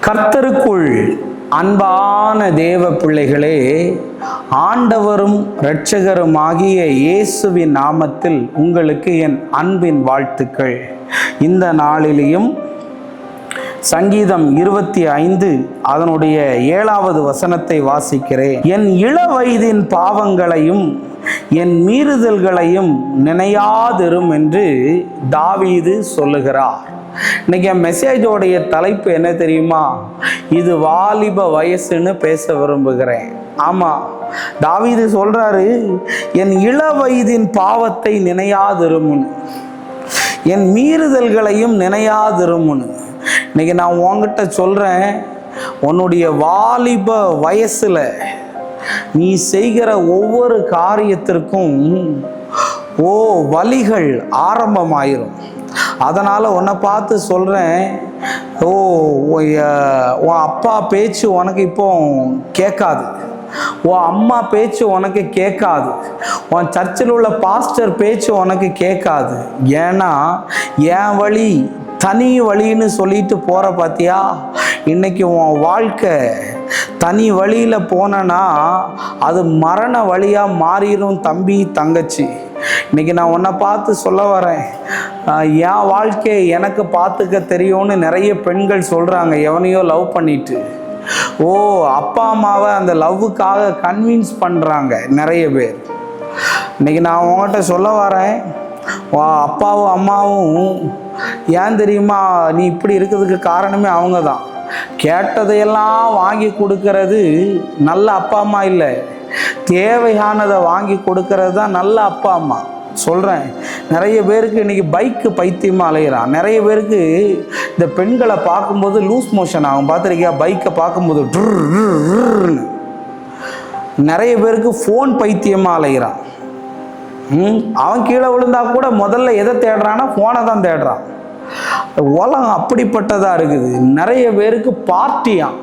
கர்த்தருக்குள் அன்பான தேவ பிள்ளைகளே, ஆண்டவரும் இரட்சகருமாகிய இயேசுவின் நாமத்தில் உங்களுக்கு என் அன்பின் வாழ்த்துக்கள். இந்த நாளிலேயும் சங்கீதம் 25 அதனுடைய 7வது வசனத்தை வாசிக்கிறேன். என் இள வயதின் பாவங்களையும் என் மீறுதல்களையும் நினையாதிரும் என்று தாவீது சொல்லுகிறார். இன்னைக்கு என் மெசேஜோடைய தலைப்பு என்ன தெரியுமா? இது வாலிப வயசுன்னு பேச விரும்புகிறேன். ஆமா, தாவீது சொல்றாரு, என் இள வயதின் பாவத்தை நினையாதிருமுன்னு, என் மீறுதல்களையும் நினையாதிருமுன்னு. இன்னைக்கு நான் உன்கிட்ட சொல்றேன், உன்னுடைய வாலிப வயசுல நீ செய்கிற ஒவ்வொரு காரியத்திற்கும் வலிகள் ஆரம்பமாயிரும். அதனால் உன்னை பார்த்து சொல்கிறேன், உன் அப்பா பேச்சு உனக்கு இப்போ கேட்காது, உன் அம்மா பேச்சு உனக்கு கேட்காது, உன் சர்ச்சில் உள்ள பாஸ்டர் பேச்சு உனக்கு கேட்காது. ஏன்னா என் வழி தனி வழின்னு சொல்லிட்டு போகிற பார்த்தியா? இன்னைக்கு உன் வாழ்க்கை தனி வழியில் போனனா அது மரண வழியாக மாறிடும் தம்பி, தங்கச்சி. இன்னைக்கு நான் உன்னை பார்த்து சொல்ல வரேன், என் வாழ்க்கையை எனக்கு பார்த்துக்க தெரியும்னு நிறைய பெண்கள் சொல்கிறாங்க. எவனையோ லவ் பண்ணிட்டு அப்பா அம்மாவை அந்த லவ்வுக்காக கன்வின்ஸ் பண்ணுறாங்க நிறைய பேர். இன்னைக்கு நான் உங்கள்கிட்ட சொல்ல வரேன், அப்பாவும் அம்மாவும் ஏன் தெரியுமா நீ இப்படி இருக்கிறதுக்கு காரணமே அவங்க தான். கேட்டதையெல்லாம் வாங்கி கொடுக்கறது நல்ல அப்பா அம்மா இல்லை, தேவையானதை வாங்கி கொடுக்கறது தான் நல்ல அப்பா அம்மா. சொல்கிறேன், நிறைய பேருக்கு இன்றைக்கி பைக்கு பைத்தியமாக அலைகிறான். நிறைய பேருக்கு இந்த பெண்களை பார்க்கும்போது லூஸ் மோஷன் ஆகும். பார்த்துருக்கியா? பைக்கை பார்க்கும்போது ட்ருன்னு. நிறைய பேருக்கு ஃபோன் பைத்தியமாக அலைகிறான். அவன் கீழே விழுந்தா கூட முதல்ல எதை தேடுறான்னா ஃபோனை தான் தேடுறான். உலகம் அப்படிப்பட்டதாக இருக்குது. நிறைய பேருக்கு பார்ட்டியாம்,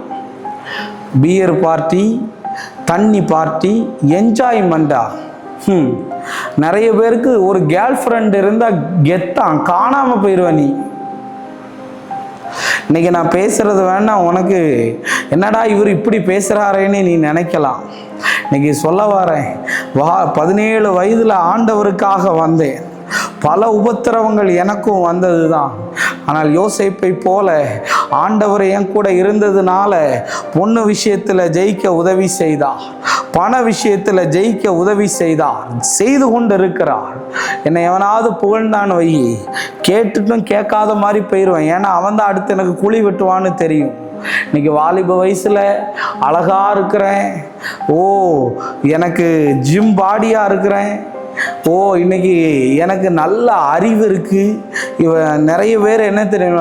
பியர் பார்ட்டி, தண்ணி பார்ட்டி, என்ஜாய்மெண்டா. நிறைய பேருக்கு ஒரு கேர்ள் ஃப்ரெண்ட் இருந்தால் கெத்தான், காணாமல் போயிடுவேன் நீ. இன்னைக்கு நான் பேசுறது வேணா உனக்கு என்னடா இவர் இப்படி பேசுகிறாரேன்னு நீ நினைக்கலாம். இன்னைக்கு சொல்ல வரேன், 17 வயதில் ஆண்டவருக்காக வந்தேன். பல உபத்திரவங்கள் எனக்கும் வந்தது தான். ஆனால் யோசேப்பை போல ஆண்டவர் என் கூட இருந்ததுனால பொண்ணு விஷயத்தில் ஜெயிக்க உதவி செய்தார், பண விஷயத்தில் ஜெயிக்க உதவி செய்தார், செய்து கொண்டு இருக்கிறார். என்னை எவனாவது புகழ்ந்தான்னு வை, கேட்டுட்டும் கேட்காத மாதிரி போயிடுவேன். ஏன்னா அவன் தான் அடுத்து எனக்கு குழி வெட்டுவான்னு தெரியும். இன்னைக்கு வாலிப வயசுல அழகா இருக்கிறேன், எனக்கு ஜிம் பாடியா இருக்கிறேன், இன்னைக்கு எனக்கு நல்ல அறிவு இருக்கு. நிறைய பேர் என்ன தெரியும்,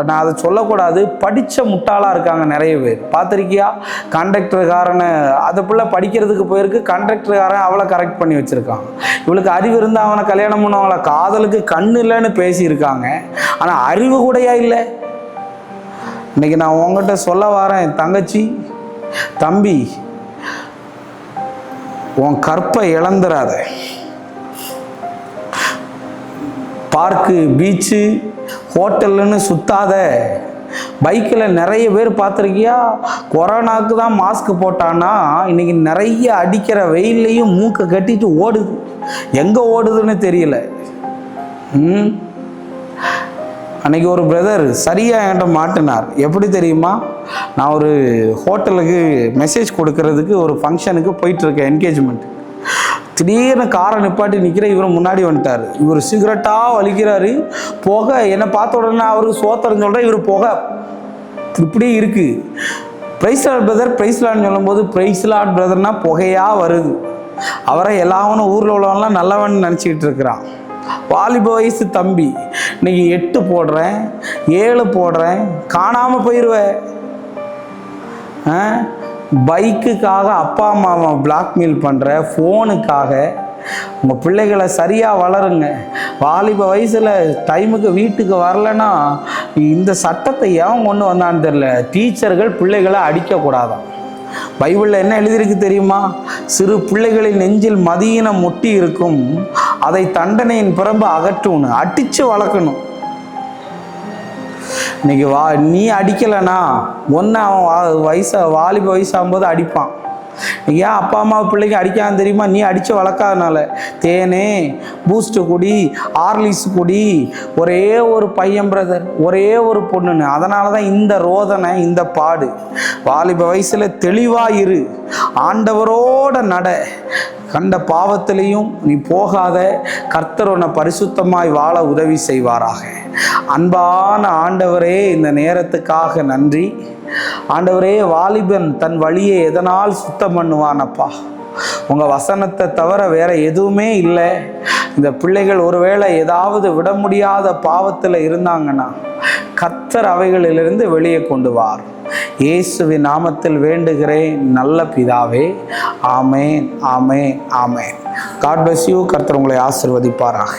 நான் அதை சொல்லக்கூடாது, படித்த முட்டாளாக இருக்காங்க நிறைய பேர். பார்த்துருக்கியா? கண்டக்டருக்காரனை அதை பிள்ளை படிக்கிறதுக்கு போயிருக்கு, கண்டக்டருக்காரன் அவளை கரெக்ட் பண்ணி வச்சுருக்கான். இவளுக்கு அறிவு இருந்தால் அவனை கல்யாணம் பண்ணுவாங்களா? காதலுக்கு கண்ணு இல்லைன்னு பேசியிருக்காங்க, ஆனால் அறிவு கூடயா இல்லை. இன்னைக்கு நான் உங்ககிட்ட சொல்ல வரேன், தங்கச்சி, தம்பி, உன் கற்பை இழந்துடாத. Park, beach, ஹோட்டல்னு சுத்தாத. பைக்கில் நிறைய பேர் பார்த்துருக்கியா? கொரோனாவுக்கு தான் மாஸ்க் போட்டான்னா இன்னைக்கு நிறைய அடிக்கிற வெயில்லையும் மூக்கை கட்டிட்டு ஓடுது. எங்கே ஓடுதுன்னு தெரியல. அன்னைக்கு ஒரு பிரதர் சரியாக என்கிட்ட மாட்டினார். எப்படி தெரியுமா? நான் ஒரு ஹோட்டலுக்கு மெசேஜ் கொடுக்கறதுக்கு ஒரு ஃபங்க்ஷனுக்கு போயிட்டுருக்கேன், என்கேஜ்மெண்ட். திடீர்னு காரை நிப்பாட்டி நிற்கிற இவர் முன்னாடி வந்துட்டார். இவர் சிகரெட்டாக வலிக்கிறாரு, புகை. என்னை பார்த்த உடனே அவருக்கு சோத்திரம் சொல்கிறேன், இவர் புகை இப்படி இருக்கு. பிரைஸ்லாட் பிரதர், பிரைஸ்லாட்னு சொல்லும்போது பிரைஸ்லாட் பிரதர்னா புகையாக வருது. அவரை எல்லாவனும் ஊரில் உள்ளவன்லாம் நல்லவன் நினச்சிக்கிட்டு இருக்கிறான். வாலிப வயசு தம்பி, இன்னைக்கு 8 போடுறேன், 7 போடுறேன், காணாமல் போயிடுவேன். பைக்குக்காக அப்பா அம்மாவை பிளாக்மெயில் பண்ணுற, ஃபோனுக்காக. உங்கள் பிள்ளைகளை சரியாக வளருங்க. வாலிப வயசில் டைமுக்கு வீட்டுக்கு வரலைன்னா இந்த சட்டத்தை ஏன் கொண்டு வந்தான்னு தெரியல. டீச்சர்கள் பிள்ளைகளை அடிக்கக்கூடாதான். பைபிளில் என்ன எழுதியிருக்கு தெரியுமா? சிறு பிள்ளைகளின் நெஞ்சில் மதியினம் முட்டி இருக்கும், அதை தண்டனையின் பிறம்பு அகற்றணும், அடித்து வளர்க்கணும். இன்னைக்கு நீ அடிக்கலைன்னா ஒன்று அவன் வாலிப வயசாகும்போது அடிப்பான். ஏன் அப்பா அம்மா பிள்ளைங்க அடிக்கான்னு தெரியுமா? நீ அடித்து வளர்க்காதனால. தேனே, பூஸ்ட்டு குடி, ஆர்லிஸ் குடி, ஒரே ஒரு பையன் பிரதர், ஒரே ஒரு பொண்ணுன்னு. அதனால தான் இந்த ரோதனை, இந்த பாடு. வாலிப வயசில் தெளிவாக இரு, ஆண்டவரோட நட, கண்ட பாவத்திலையும் நீ போகாத. கர்த்தர் உன்னை பரிசுத்தமாய் வாழ உதவி செய்வாராக. அன்பான ஆண்டவரே, இந்த நேரத்துக்காக நன்றி ஆண்டவரே. வாலிபன் தன் வழியை எதனால் சுத்தம் பண்ணுவானப்பா? உங்கள் வசனத்தை தவிர வேற எதுவுமே இல்லை. இந்த பிள்ளைகள் ஒருவேளை ஏதாவது விட முடியாத பாவத்தில் இருந்தாங்கன்னா கர்த்தர் அவைகளிலிருந்து வெளியே கொண்டு வார். இயேசுவின் நாமத்தில் வேண்டுகிறேன் நல்ல பிதாவே. Amen, amen, amen. God bless you. கர்த்தர் உங்களை ஆசீர்வதிப்பாராக.